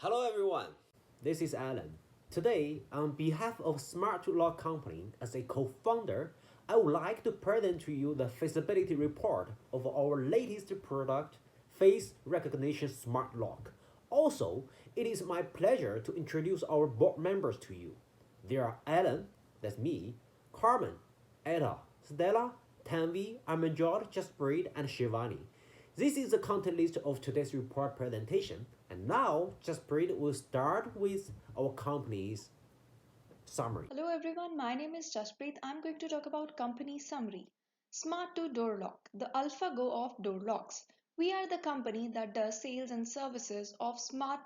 Hello everyone, this is Alan. Today, on behalf of Smart to Lock Company, as a co-founder, I would like to present to you the feasibility report of our latest product, Face Recognition Smart Lock. Also, it is my pleasure to introduce our board members to you. There are Alan, that's me, Carmen, Etta, Stella, Tanvi, Amanjot, Jaspreet, and Shivani. This is the content list of today's report presentation. And now, Jaspreet will start with our company's summary. Hello everyone, my name is Jaspreet. I'm going to talk about company summary. Smart to Door Lock, the AlphaGo of door locks. We are the company that does sales and services of smart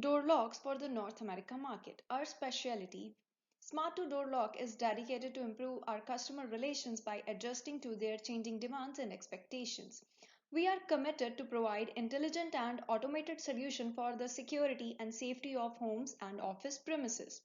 door locks for the North America market. Our specialty, Smart to Door Lock, is dedicated to improve our customer relations by adjusting to their changing demands and expectations. We are committed to provide intelligent and automated solution for the security and safety of homes and office premises.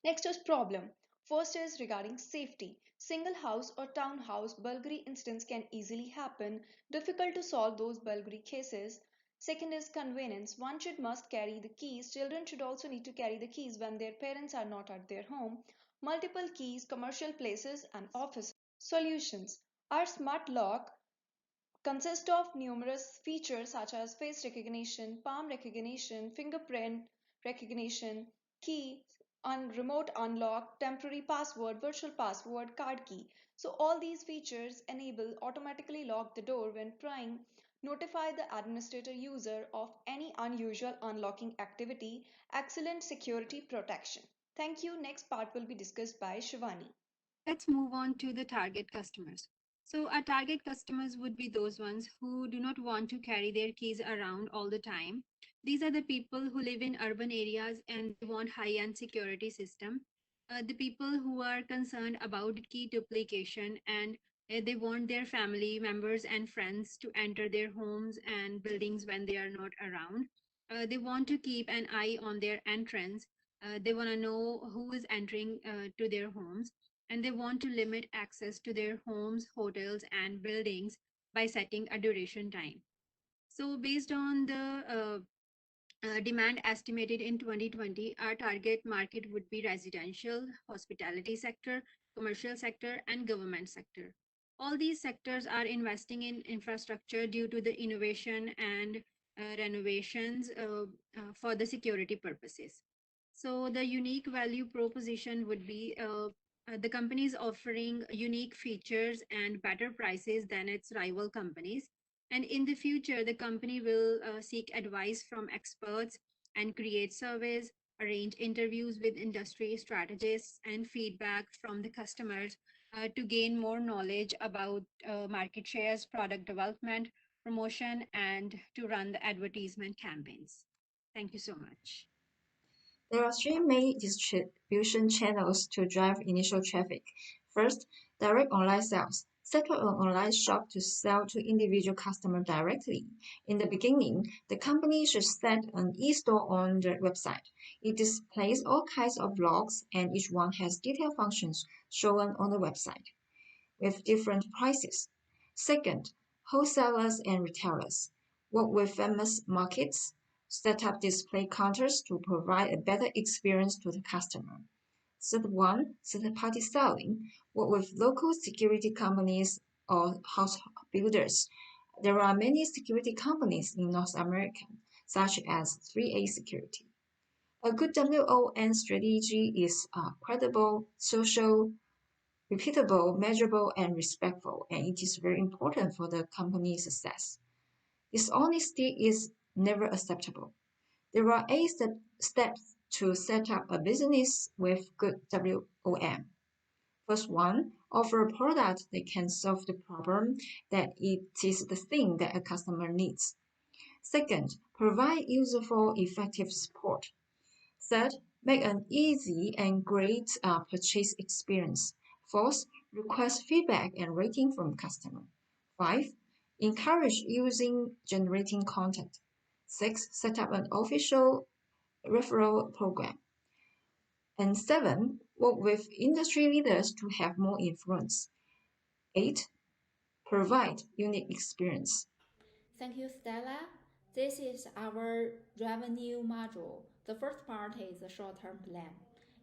Next is problem. First is regarding safety. Single house or townhouse burglary incidents can easily happen. Difficult to solve those burglary cases. Second is convenience. One should must carry the keys. Children should also need to carry the keys when their parents are not at their home. Multiple keys, commercial places and offices. Solutions. Our smart lock consists of numerous features such as face recognition, palm recognition, fingerprint recognition, key, remote unlock, temporary password, virtual password, card key. So all these features enable automatically lock the door when trying, notify the administrator user of any unusual unlocking activity, excellent security protection. Thank you. Next part will be discussed by Shivani. Let's move on to the target customers. So, our target customers would be those ones who do not want to carry their keys around all the time. These are the people who live in urban areas and they want high-end security system. The people who are concerned about key duplication and they want their family members and friends to enter their homes and buildings when they are not around. They want to keep an eye on their entrance. They want to know who is entering to their homes, and they want to limit access to their homes, hotels, and buildings by setting a duration time. So, based on the demand estimated in 2020, our target market would be residential, hospitality sector, commercial sector, and government sector. All these sectors are investing in infrastructure due to the innovation and renovations for the security purposes. So the unique value proposition would be the company is offering unique features and better prices than its rival companies. And in the future, the company will seek advice from experts and create surveys, arrange interviews with industry strategists, and feedback from the customers to gain more knowledge about market shares, product development, promotion, and to run the advertisement campaigns. Thank you so much. There are three main distribution channels to drive initial traffic. First, direct online sales. Set up an online shop to sell to individual customers directly. In the beginning, the company should set an e-store on the website. It displays all kinds of logs and each one has detailed functions shown on the website with different prices. Second, wholesalers and retailers work with famous markets, set up display counters to provide a better experience to the customer. Third one, third-party selling, work with local security companies or house builders. There are many security companies in North America, such as 3A Security. A good WON strategy is credible, social, repeatable, measurable, and respectful, and it is very important for the company's success. Dishonesty is never acceptable. There are eight steps to set up a business with good WOM. First one, offer a product that can solve the problem that it is the thing that a customer needs. Second, provide useful, effective support. Third, make an easy and great purchase experience. Fourth, request feedback and rating from customer. 5. Encourage using generating content. 6. Set up an official referral program. And 7. Work with industry leaders to have more influence. 8. Provide unique experience. Thank you, Stella. This is our revenue module. The first part is the short-term plan.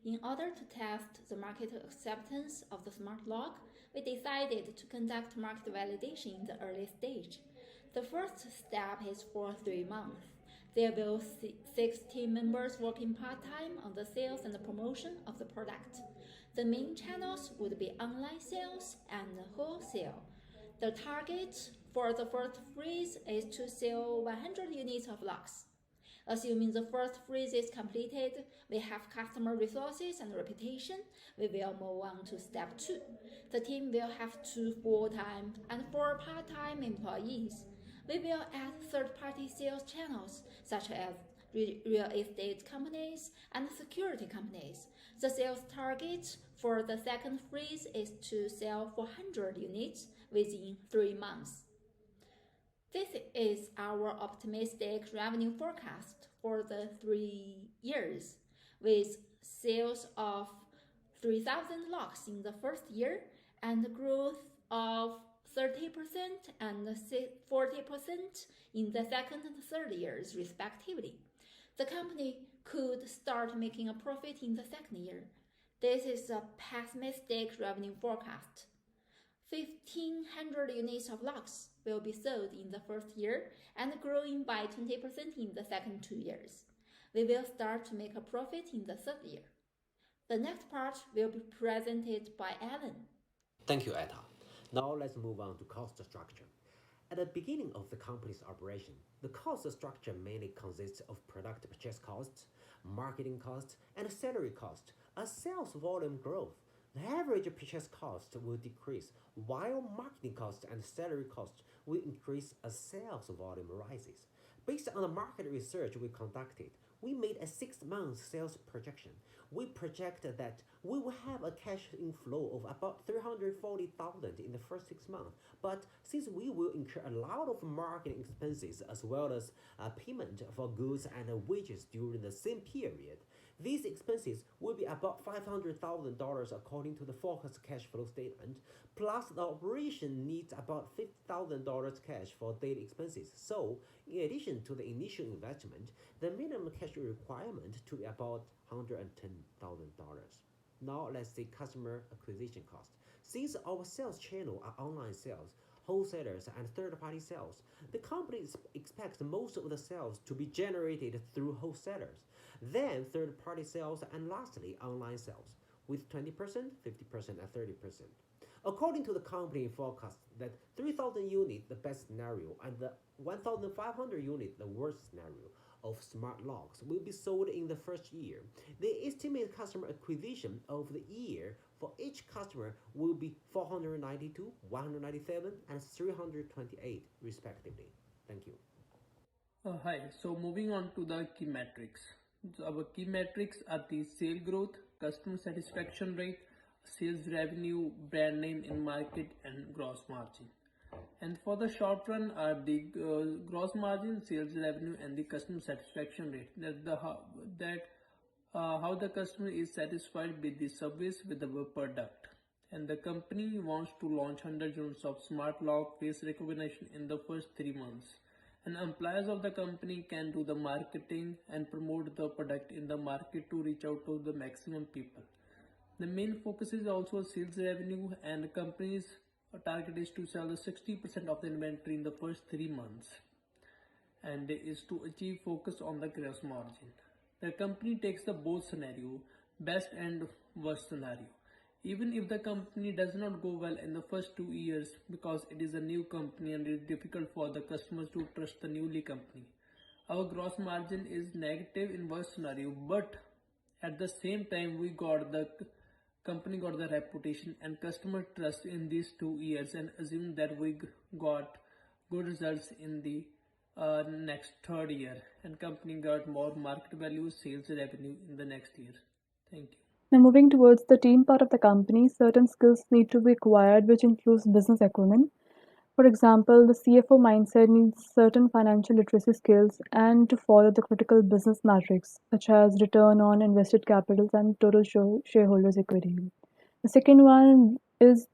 In order to test the market acceptance of the smart lock, we decided to conduct market validation in the early stage. The first step is for 3 months. There will be 6 team members working part-time on the sales and the promotion of the product. The main channels would be online sales and wholesale. The target for the first freeze is to sell 100 units of locks. Assuming the first freeze is completed, we have customer resources and reputation, we will move on to step 2. The team will have 2 full-time and 4 part-time employees. We will add third-party sales channels such as real estate companies and security companies. The sales target for the second freeze is to sell 400 units within 3 months. This is our optimistic revenue forecast for the 3 years, with sales of 3,000 locks in the first year and growth of 30% and 40% in the second and third years, respectively. The company could start making a profit in the second year. This is a pessimistic revenue forecast. 1,500 units of locks will be sold in the first year and growing by 20% in the second 2 years. We will start to make a profit in the third year. The next part will be presented by Alan. Thank you, Etta. Now let's move on to cost structure. At the beginning of the company's operation, the cost structure mainly consists of product purchase costs, marketing costs, and salary costs. As sales volume grows, the average purchase cost will decrease, while marketing costs and salary costs will increase as sales volume rises. Based on the market research we conducted, we made a 6-month sales projection. We projected that we will have a cash inflow of about 340,000 in the first 6 months. But since we will incur a lot of marketing expenses as well as payment for goods and wages during the same period, these expenses will be about $500,000 according to the forecast cash flow statement, plus the operation needs about $50,000 cash for daily expenses. So, in addition to the initial investment, the minimum cash requirement to be about $110,000. Now let's see customer acquisition cost. Since our sales channel are online sales, wholesalers, and third-party sales, the company expects most of the sales to be generated through wholesalers, then third-party sales, and lastly online sales, with 20%, 50%, and 30%. According to the company forecast that 3,000 units the best scenario and the 1,500 units the worst scenario of smart locks will be sold in the first year. The estimated customer acquisition of the year for each customer will be 492, 197, and 328 respectively. Thank you. Hi, so moving on to the key metrics. So our key metrics are the sale growth, customer satisfaction rate, sales revenue, brand name in market, and gross margin. And for the short run are the gross margin, sales revenue, and the customer satisfaction rate. How the customer is satisfied with the service with our product. And the company wants to launch 100 units of smart lock face recognition in the first 3 months. And employees of the company can do the marketing and promote the product in the market to reach out to the maximum people. The main focus is also sales revenue, and the company's target is to sell 60% of the inventory in the first 3 months, and is to achieve focus on the gross margin. The company takes the both scenario, best and worst scenario. Even if the company does not go well in the first 2 years because it is a new company and it is difficult for the customers to trust the newly company. Our gross margin is negative in worst scenario, but at the same time company got the reputation and customer trust in these 2 years, and assume that we got good results in the next third year, and company got more market value, sales revenue in the next year. Thank you. Now, moving towards the team part of the company, certain skills need to be acquired, which includes business acumen. For example, the CFO mindset needs certain financial literacy skills and to follow the critical business metrics, such as return on invested capital and total shareholders' equity. The second one is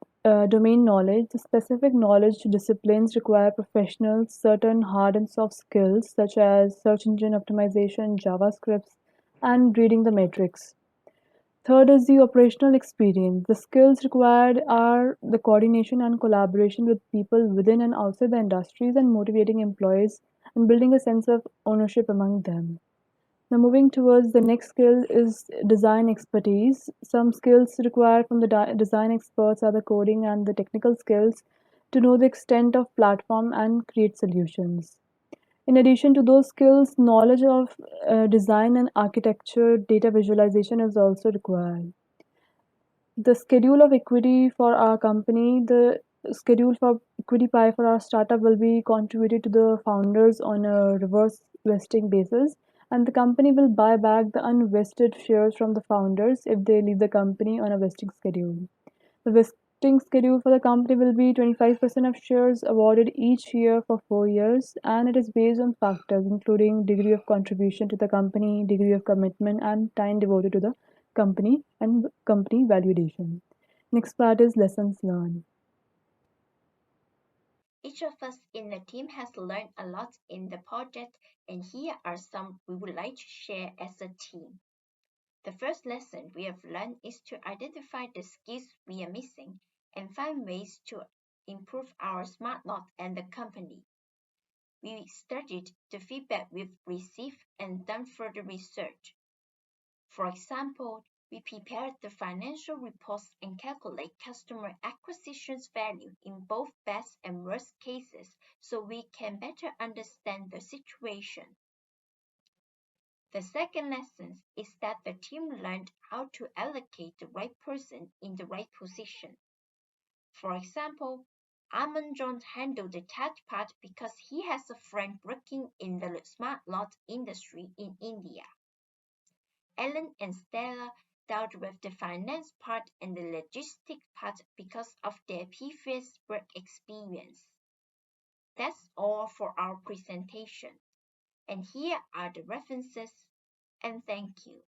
domain knowledge. The specific knowledge disciplines require professionals certain hard and soft skills such as search engine optimization, JavaScript, and reading the matrix. Third is the operational experience. The skills required are the coordination and collaboration with people within and outside the industries and motivating employees and building a sense of ownership among them. Now, moving towards the next skill is design expertise. Some skills required from the design experts are the coding and the technical skills to know the extent of platform and create solutions. In addition to those skills, knowledge of design and architecture, data visualization is also required. The schedule of equity for our company, the schedule for equity pie for our startup will be contributed to the founders on a reverse vesting basis, and the company will buy back the unvested shares from the founders if they leave the company on a vesting schedule. The vesting schedule for the company will be 25% of shares awarded each year for 4 years, and it is based on factors including degree of contribution to the company, degree of commitment, and time devoted to the company and company valuation. Next part is lessons learned. Each of us in the team has learned a lot in the project, and here are some we would like to share as a team. The first lesson we have learned is to identify the skills we are missing and find ways to improve our smart lot and the company. We studied the feedback we've received and done further research. For example, we prepared the financial reports and calculate customer acquisitions value in both best and worst cases so we can better understand the situation. The second lesson is that the team learned how to allocate the right person in the right position. For example, Armand John handled the tech part because he has a friend working in the smart lot industry in India. Ellen and Stella dealt with the finance part and the logistic part because of their previous work experience. That's all for our presentation. And here are the references, and thank you.